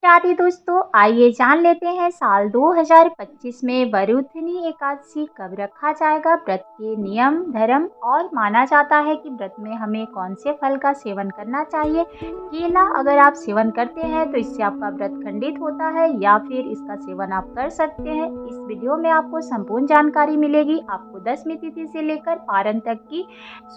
साथ ही दोस्तों आइए जान लेते हैं साल 2025 में वरुथनी एकादशी कब रखा जाएगा। व्रत के नियम धर्म और माना जाता है कि व्रत में हमें कौन से फल का सेवन करना चाहिए। केला अगर आप सेवन करते हैं तो इससे आपका व्रत खंडित होता है या फिर इसका सेवन आप कर सकते हैं। इस वीडियो में आपको संपूर्ण जानकारी मिलेगी। आपको दशमी तिथि से लेकर पारण तक की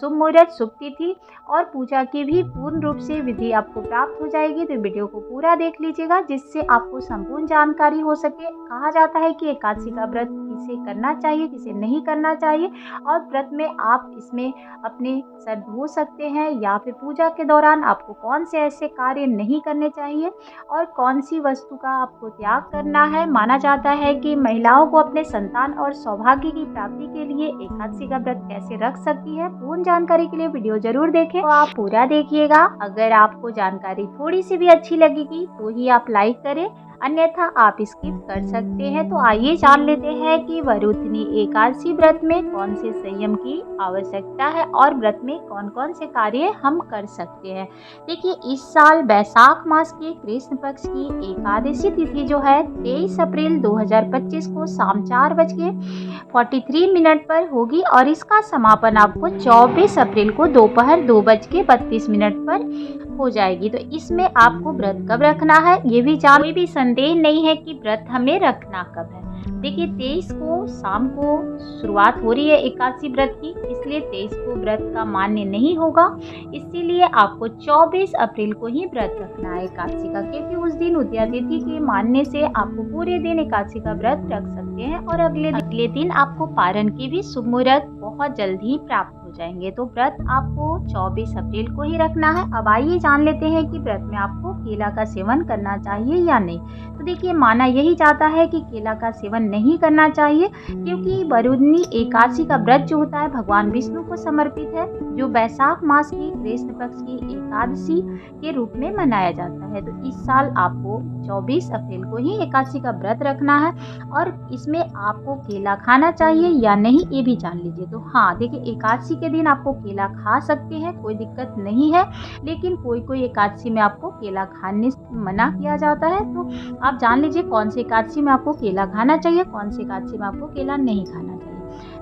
शुभ मुहूर्त, शुभ तिथि और पूजा की भी पूर्ण रूप से विधि आपको प्राप्त हो जाएगी। तो वीडियो को पूरा देख लीजिएगा जिससे आपको संपूर्ण जानकारी हो सके। कहा जाता है कि एकादशी का व्रत किसे करना चाहिए, किसे नहीं करना चाहिए और व्रत में आप इसमें अपने सर धो सकते हैं या फिर पूजा के दौरान आपको कौन से ऐसे कार्य नहीं करने चाहिए और कौन सी वस्तु का आपको त्याग करना है। माना जाता है कि महिलाओं को अपने संतान और सौभाग्य की प्राप्ति के लिए एकादशी का व्रत कैसे रख सकती है। पूर्ण जानकारी के लिए वीडियो जरूर देखें तो आप पूरा देखिएगा। अगर आपको जानकारी थोड़ी सी भी अच्छी लगेगी तो ही आप लाइक करें, अन्यथा आप स्किप कर सकते हैं। तो आइए जान लेते हैं कि वरुथनी एकादशी व्रत में कौन से संयम की आवश्यकता है और व्रत में कौन कौन से कार्य हम कर सकते हैं। देखिए, इस साल वैशाख मास के कृष्ण पक्ष की एकादशी तिथि जो है 23 अप्रैल 2025 को शाम 4:43 पर होगी और इसका समापन आपको 24 अप्रैल को दोपहर 2:32 पर हो जाएगी। तो इसमें आपको व्रत कब रखना है ये भी जान, कोई भी संदेह नहीं है कि व्रत हमें रखना कब है। देखिए, 23 को शाम को शुरुआत हो रही है एकादशी व्रत की, इसलिए 23 को व्रत का मान्य नहीं होगा। इसीलिए आपको 24 अप्रैल को ही व्रत रखना है एकादशी का, क्योंकि उस दिन उदया तिथि के मानने से आपको पूरे दिन एकादशी का व्रत रख सकते हैं और अगले दिन आपको पारण की भी शुभ मुहूर्त बहुत जल्द ही प्राप्त हो जाएंगे। तो व्रत आपको 24 अप्रैल को ही रखना है। अब आइए जान लेते हैं कि व्रत में आपको केला का सेवन करना चाहिए या नहीं। तो देखिए, माना यही जाता है कि केला का सेवन नहीं करना चाहिए, क्योंकि वरुथनी एकादशी का व्रत जो होता है भगवान विष्णु को समर्पित है, जो वैशाख मास की कृष्ण पक्ष की एकादशी के रूप में मनाया जाता है। तो इस साल आपको 24 अप्रैल को ही एकादशी का व्रत रखना है और इसमें आपको केला खाना चाहिए या नहीं ये भी जान लीजिए। तो हाँ, देखिए, एकादशी के दिन आपको केला खा सकते हैं, कोई दिक्कत नहीं है, लेकिन कोई एकादशी में आपको केला खाने से मना किया जाता है। तो आप जान लीजिए कौन से एकादशी में आपको केला खाना चाहिए, कौन से एकादशी में आपको केला नहीं खाना चाहिए।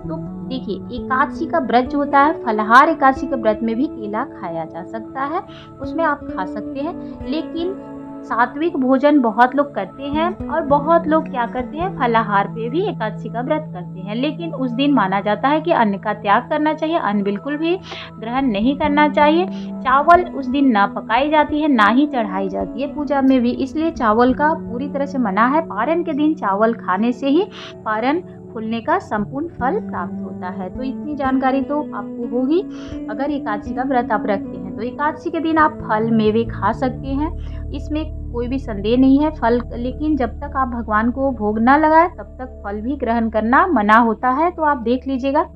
तो देखिए, एकादशी का व्रत जो होता है, फलाहार एकादशी के व्रत में भी केला खाया जा सकता है, उसमें आप खा सकते हैं। लेकिन सात्विक भोजन बहुत लोग करते हैं और बहुत लोग क्या करते हैं, फलाहार पे भी एकादशी का व्रत करते हैं, लेकिन उस दिन माना जाता है कि अन्न का त्याग करना चाहिए, अन्न बिल्कुल भी ग्रहण नहीं करना चाहिए। चावल उस दिन ना पकाई जाती है ना ही चढ़ाई जाती है पूजा में भी, इसलिए चावल का पूरी तरह से मना है। पारण के दिन चावल खाने से ही पारण खुलने का संपूर्ण फल प्राप्त होता है। तो इतनी जानकारी तो आपको होगी अगर एकादशी का व्रत आप रखते हैं। तो एकादशी के दिन आप फल मेवे खा सकते हैं, इसमें कोई भी संदेह नहीं है। फल, लेकिन जब तक आप भगवान को भोग न लगाए तब तक फल भी ग्रहण करना मना होता है। तो आप देख लीजिएगा,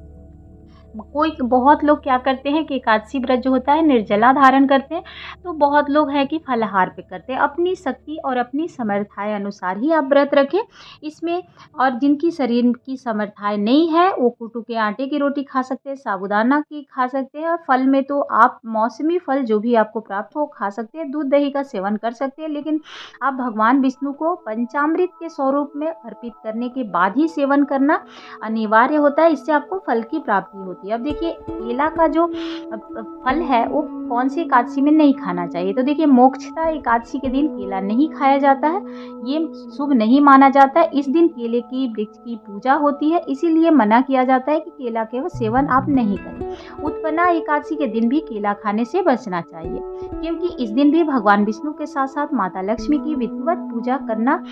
बहुत लोग क्या करते हैं कि एकादशी व्रत जो होता है निर्जला धारण करते हैं, तो बहुत लोग हैं कि फलाहार पे करते हैं। अपनी शक्ति और अपनी समर्थाएं अनुसार ही आप व्रत रखें इसमें। और जिनकी शरीर की समर्थाएं नहीं है वो कुटू के आटे की रोटी खा सकते हैं, साबूदाना की खा सकते हैं, और फल में तो आप मौसमी फल जो भी आपको प्राप्त हो खा सकते हैं, दूध दही का सेवन कर सकते हैं। लेकिन आप भगवान विष्णु को पंचामृत के स्वरूप में अर्पित करने के बाद ही सेवन करना अनिवार्य होता है, इससे आपको फल की प्राप्ति होती है। अब देखिए, केला का जो फल है वो कौन सी एकादशी में नहीं खाना चाहिए। तो देखिए, मोक्षता एकादशी के दिन केला नहीं खाया जाता है, ये शुभ नहीं माना जाता है। इस दिन केले की वृक्ष की पूजा होती है, इसीलिए मना किया जाता है कि केला के सेवन आप नहीं करें। उत्पन्ना एकादशी के दिन भी केला खाने से बचना चाहिए, क्योंकि इस दिन भी भगवान विष्णु के साथ साथ माता लक्ष्मी की विधिवत पूजा करना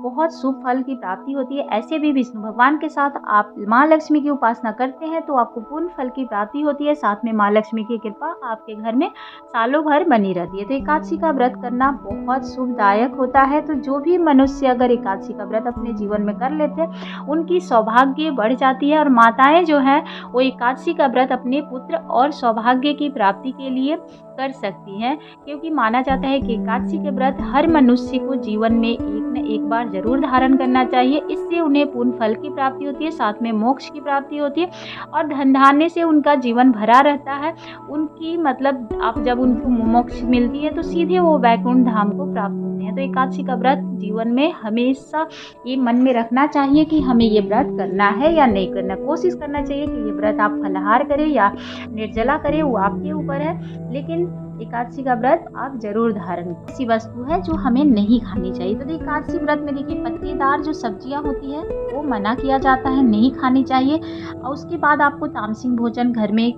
बहुत शुभ फल की प्राप्ति होती है। ऐसे भी विष्णु भगवान के साथ आप माँ लक्ष्मी की उपासना करते हैं तो आपको पूर्ण फल की प्राप्ति होती है। साथ में माँ लक्ष्मी की कृपा आपके घर में सालों भर बनी रहती है। तो एकादशी का व्रत करना बहुत शुभदायक होता है। तो जो भी मनुष्य अगर एकादशी का व्रत अपने जीवन में कर लेते हैं उनकी सौभाग्य बढ़ जाती है। और माताएं जो है वो एकादशी का व्रत अपने पुत्र और सौभाग्य की प्राप्ति के लिए कर सकती हैं, क्योंकि माना जाता है कि एकादशी के व्रत हर मनुष्य को जीवन में एक न एक बार ज़रूर धारण करना चाहिए। इससे उन्हें पूर्ण फल की प्राप्ति होती है, साथ में मोक्ष की प्राप्ति होती है और धन धान्य से उनका जीवन भरा रहता है। उनकी मतलब आप जब उनको मोक्ष मिलती है तो सीधे वो वैकुंठ धाम को प्राप्त होते हैं। तो एकादशी का व्रत जीवन में हमेशा ये मन में रखना चाहिए कि हमें ये व्रत करना है या नहीं करना। कोशिश करना चाहिए कि ये व्रत आप फलाहार करें या निर्जला करें, वो आपके ऊपर है, लेकिन एकादशी का व्रत आप जरूर धारण करें। ऐसी वस्तु है जो हमें नहीं खानी चाहिए। तो एकादशी व्रत में देखिए पत्तेदार जो सब्जियां होती है वो मना किया जाता है, नहीं खानी चाहिए। और उसके बाद आपको तामसिक भोजन घर में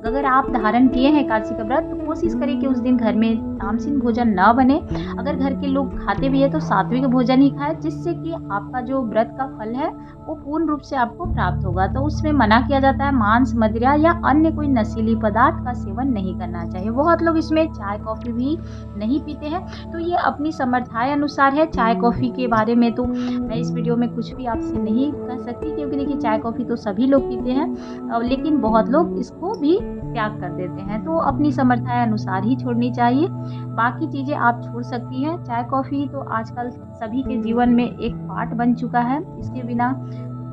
अगर आप धारण किए हैं एकादशी का व्रत, तो कोशिश करें कि उस दिन घर में तामसिक भोजन न बने। अगर घर के लोग खाते भी है तो सात्विक भोजन ही खाएं, जिससे कि आपका जो व्रत का फल है वो पूर्ण रूप से आपको प्राप्त होगा। तो उसमें मना किया जाता है मांस, मदिरा या अन्य कोई नशीली पदार्थ का सेवन नहीं करना चाहिए। बहुत लोग इसमें चाय कॉफ़ी भी नहीं पीते हैं, तो ये अपनी समर्थाएं अनुसार है। चाय कॉफ़ी के बारे में तो मैं इस वीडियो में कुछ भी आपसे नहीं कह सकती, क्योंकि देखिए चाय कॉफ़ी तो सभी लोग पीते हैं, लेकिन बहुत लोग इसको भी त्याग कर देते हैं। तो अपनी समर्थाएं अनुसार ही छोड़नी चाहिए, बाकी चीज़ें आप छोड़ सकती हैं। चाय कॉफ़ी तो आजकल सभी के जीवन में एक पार्ट बन चुका है, इसके बिना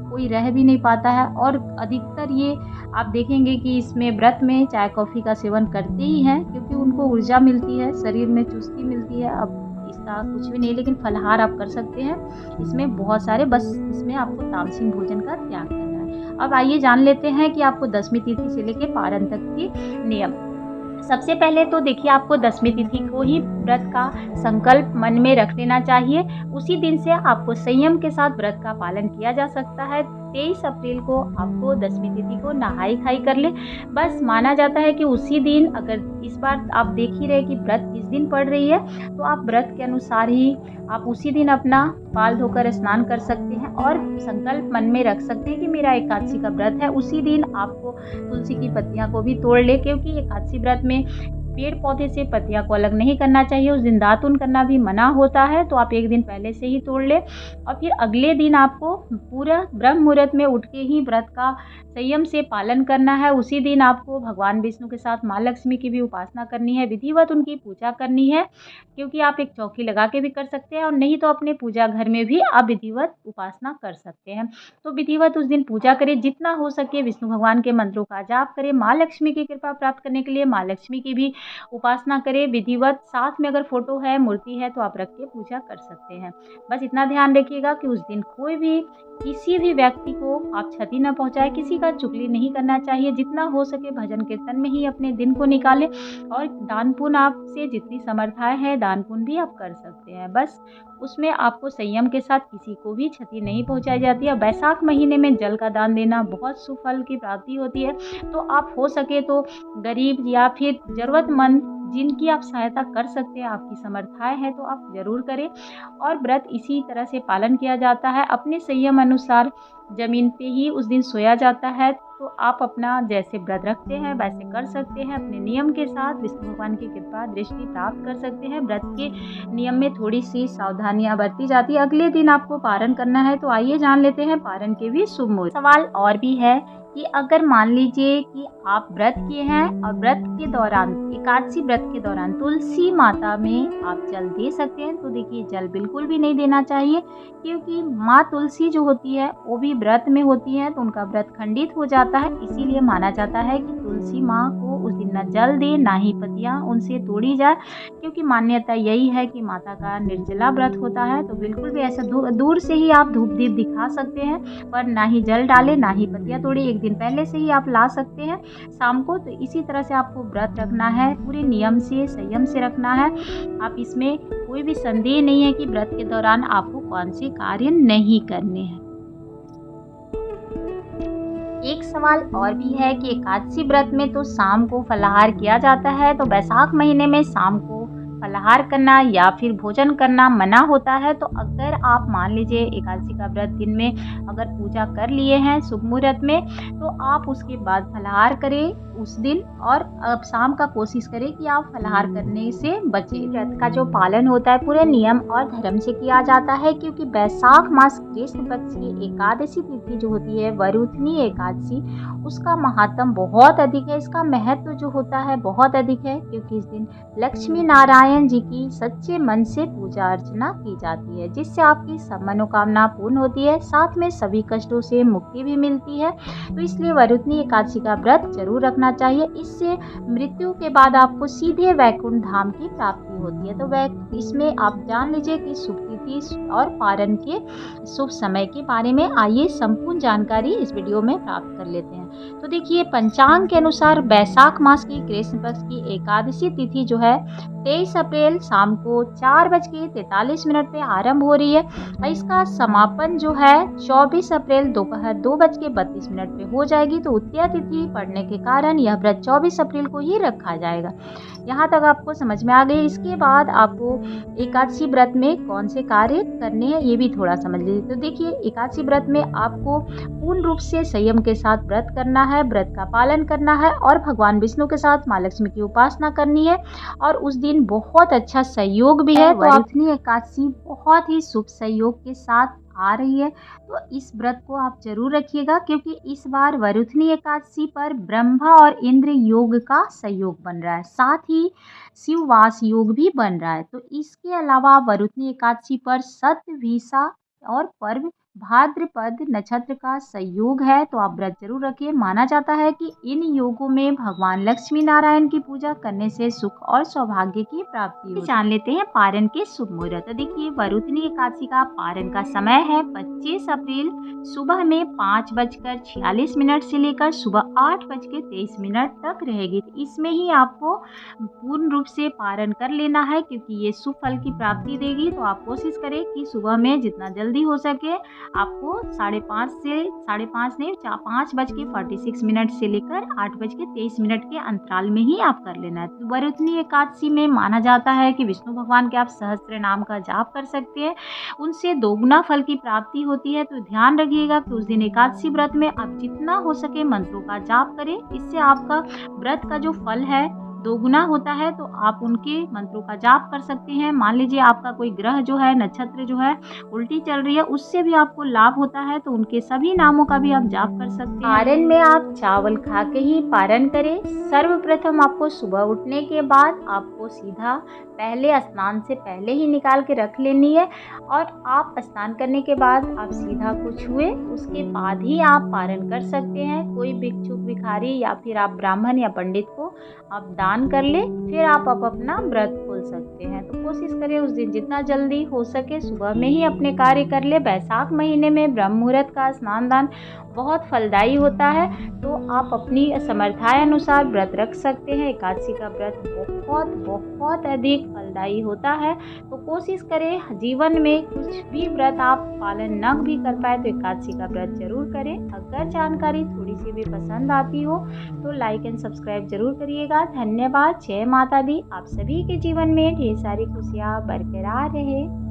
कोई रह भी नहीं पाता है। और अधिकतर ये आप देखेंगे कि इसमें व्रत में चाय कॉफ़ी का सेवन करते ही हैं, क्योंकि उनको ऊर्जा मिलती है, शरीर में चुस्ती मिलती है। अब इसका कुछ भी नहीं, लेकिन फलाहार आप कर सकते हैं इसमें बहुत सारे, बस इसमें आपको तामसिक भोजन का त्याग करना है। अब आइए जान लेते हैं कि आपको दशमी तिथि से लेकर पारण तक के नियम। सबसे पहले तो देखिए आपको दशमी तिथि को ही व्रत का संकल्प मन में रख लेना चाहिए। उसी दिन से आपको संयम के साथ व्रत का पालन किया जा सकता है। 23 अप्रैल को आपको दशमी तिथि को नहाई खाई कर ले। बस माना जाता है कि उसी दिन, अगर इस बार आप देख ही रहे कि व्रत किस दिन पड़ रही है, तो आप व्रत के अनुसार ही आप उसी दिन अपना बाल धोकर स्नान कर सकते हैं और संकल्प मन में रख सकते हैं कि मेरा एकादशी का व्रत है। उसी दिन आपको तुलसी की पत्तियां को भी तोड़ ले, क्योंकि एकादशी व्रत में पेड़ पौधे से पत्तियां को अलग नहीं करना चाहिए। उस दिन दातुन करना भी मना होता है, तो आप एक दिन पहले से ही तोड़ ले। और फिर अगले दिन आपको पूरा ब्रह्म मुहूर्त में उठ के ही व्रत का संयम से पालन करना है। उसी दिन आपको भगवान विष्णु के साथ माँ लक्ष्मी की भी उपासना करनी है, विधिवत उनकी पूजा करनी है, क्योंकि आप एक चौकी लगा के भी कर सकते हैं और नहीं तो अपने पूजा घर में भी आप विधिवत उपासना कर सकते हैं। तो विधिवत उस दिन पूजा करें, जितना हो सके विष्णु भगवान के मंत्रों का जाप करें। माँ लक्ष्मी की कृपा प्राप्त करने के लिए माँ लक्ष्मी की भी उपासना करें विधिवत। साथ में अगर फोटो है, मूर्ति है, तो आप रख के पूजा कर सकते हैं। बस इतना ध्यान रखिएगा कि उस दिन कोई भी किसी भी व्यक्ति को आप क्षति न पहुंचाए, किसी का चुगली नहीं करना चाहिए। जितना हो सके भजन कीर्तन में ही अपने दिन को निकालें और दान पुण्य आपसे जितनी समर्थाएं है दान पुण्य भी आप कर सकते हैं। बस उसमें आपको संयम के साथ किसी को भी क्षति नहीं पहुंचाई जाती है। बैसाख महीने में जल का दान देना बहुत सुफल की प्राप्ति होती है, तो आप हो सके तो गरीब या फिर ज़रूरतमंद जिनकी आप सहायता कर सकते हैं, आपकी समर्थाएं है, तो आप ज़रूर करें। और व्रत इसी तरह से पालन किया जाता है, अपने संयम अनुसार ज़मीन पे ही उस दिन सोया जाता है। तो आप अपना जैसे व्रत रखते हैं वैसे कर सकते हैं, अपने नियम के साथ विष्णु भगवान की कृपा दृष्टि प्राप्त कर सकते हैं। व्रत के नियम में थोड़ी सी सावधानियां बरती जाती है। अगले दिन आपको पारण करना है, तो आइए जान लेते हैं पारण के भी शुभ मुहूर्त। सवाल और भी है कि अगर मान लीजिए कि आप व्रत किए हैं और व्रत के दौरान, एकादशी व्रत के दौरान तुलसी माता में आप जल दे सकते हैं, तो देखिए जल बिल्कुल भी नहीं देना चाहिए, क्योंकि माँ तुलसी जो होती है वो भी व्रत में होती है, तो उनका व्रत खंडित हो जाता है। इसीलिए माना जाता है कि तुलसी माँ को उस दिन न जल दे, ना ही पत्तियाँ उनसे तोड़ी जाए, क्योंकि मान्यता यही है कि माता का निर्जला व्रत होता है। तो बिल्कुल भी ऐसा दूर से ही आप धूप दीप दिखा सकते हैं, पर ना ही जल डाले, ना ही पत्तियाँ तोड़ी। एक दिन पहले से ही आप ला सकते हैं शाम को। तो इसी तरह से आपको व्रत रखना है, पूरे नियम से संयम से रखना है। आप इसमें कोई भी संदेह नहीं है कि व्रत के दौरान आपको कौन से कार्य नहीं करने हैं। एक सवाल और भी है कि एकादशी व्रत में तो शाम को फलाहार किया जाता है, तो बैसाख महीने में शाम को फलाहार करना या फिर भोजन करना मना होता है। तो अगर आप मान लीजिए एकादशी का व्रत दिन में अगर पूजा कर लिए हैं शुभ मुहूर्त में, तो आप उसके बाद फलाहार करें। उस दिन और अब शाम का कोशिश करें कि आप फलाहार करने से बचें। व्रत का जो पालन होता है पूरे नियम और धर्म से किया जाता है, क्योंकि वैशाख मास कृष्ण पक्ष की एकादशी तिथि जो होती है वरुथनी एकादशी, उसका महात्म बहुत अधिक है। इसका महत्व जो होता है बहुत अधिक है, क्योंकि इस दिन लक्ष्मी नारायण जी की सच्चे मन से पूजा अर्चना की जाती है, जिससे आपकी सब मनोकामना पूर्ण होती है, साथ में सभी कष्टों से मुक्ति भी मिलती है। तो इसलिए वरुथनी एकादशी का व्रत जरूर रखना चाहिए। इससे मृत्यु के बाद आपको सीधे वैकुंठ धाम की प्राप्ति होती है। तो इसमें आप जान लीजिए कि शुभ तिथि और पारण के शुभ समय के बारे में आइए संपूर्ण जानकारी इस वीडियो में प्राप्त कर लेते हैं। तो देखिए, पंचांग के अनुसार वैशाख मास की कृष्ण पक्ष की एकादशी तिथि जो है 23 अप्रैल शाम को 4:43 पे आरंभ हो रही है और इसका समापन जो है 24 अप्रैल दोपहर 2:32 पे हो जाएगी। तो उत्तया तिथि पड़ने के कारण यह व्रत 24 अप्रैल को ही रखा जाएगा। यहाँ तक आपको समझ में आ गई। इसके बाद आपको एकादशी व्रत में कौन से कार्य करने हैं ये भी थोड़ा समझ लीजिए। तो देखिए, एकादशी व्रत में आपको पूर्ण रूप से संयम के साथ व्रत करना है, व्रत का पालन करना है और भगवान विष्णु के साथ माँ लक्ष्मी की उपासना करनी है। और उस दिन बहुत अच्छा सहयोग भी है। तो वरुथनी एकादशी बहुत ही शुभ सहयोग के साथ आ रही है, तो इस व्रत को आप जरूर रखिएगा, क्योंकि इस बार वरुथनी एकादशी पर ब्रह्मा और इंद्र योग का संयोग बन रहा है, साथ ही शिववास योग भी बन रहा है। तो इसके अलावा वरुथनी एकादशी पर सतविसा और पर्व भाद्रपद नक्षत्र का संयोग है, तो आप व्रत जरूर रखिए। माना जाता है कि इन योगों में भगवान लक्ष्मी नारायण की पूजा करने से सुख और सौभाग्य की प्राप्ति होती है। जान लेते हैं पारण के शुभ मुहूर्त। तो देखिए, वरुथनी एकादशी का पारण का समय है 25 अप्रैल सुबह में 5:46 से लेकर सुबह 8:23 तक रहेगी। तो इसमें ही आपको पूर्ण रूप से पारण कर लेना है, क्योंकि ये शुभ फल की प्राप्ति देगी। तो आप कोशिश करें कि सुबह में जितना जल्दी हो सके आपको 5:46 से लेकर 8:23 के अंतराल में ही आप कर लेना है। तो वरुथनी एकादशी में माना जाता है कि विष्णु भगवान के आप सहस्त्र नाम का जाप कर सकते हैं, उनसे दोगुना फल की प्राप्ति होती है। तो ध्यान रखिएगा कि उस दिन एकादशी व्रत में आप जितना हो सके मंत्रों का जाप करें, इससे आपका व्रत का जो फल है दोगुना होता है। तो आप उनके मंत्रों का जाप कर सकते हैं। मान लीजिए आपका कोई ग्रह जो है, नक्षत्र जो है उल्टी चल रही है, उससे भी आपको लाभ होता है, तो उनके सभी नामों का भी आप जाप कर सकते हैं। पारण में आप चावल खा के ही पारण करें। सर्वप्रथम आपको सुबह उठने के बाद आपको सीधा पहले स्नान से पहले ही निकाल के रख लेनी है, और आप स्नान करने के बाद आप सीधा कुछ हुए उसके बाद ही आप पारण कर सकते हैं। कोई भिक्षुक भिखारी या फिर आप ब्राह्मण या पंडित को आप दान कर ले, फिर आप अपना व्रत खोल सकते हैं। तो कोशिश करें उस दिन जितना जल्दी हो सके सुबह में ही अपने कार्य कर ले। वैशाख महीने में ब्रह्म मुहूर्त का स्नान दान बहुत फलदायी होता है, तो आप अपनी समर्थाएं अनुसार व्रत रख सकते हैं। एकादशी का व्रत बहुत बहुत अधिक फलदायी होता है, तो कोशिश करें जीवन में कुछ भी व्रत आप पालन न भी कर पाए तो एकादशी का व्रत जरूर करें। अगर जानकारी थोड़ी सी भी पसंद आती हो तो लाइक एंड सब्सक्राइब जरूर करिएगा। धन्यवाद। जय माता दी। आप सभी के जीवन में ढेर सारी खुशियाँ बरकरार रहे।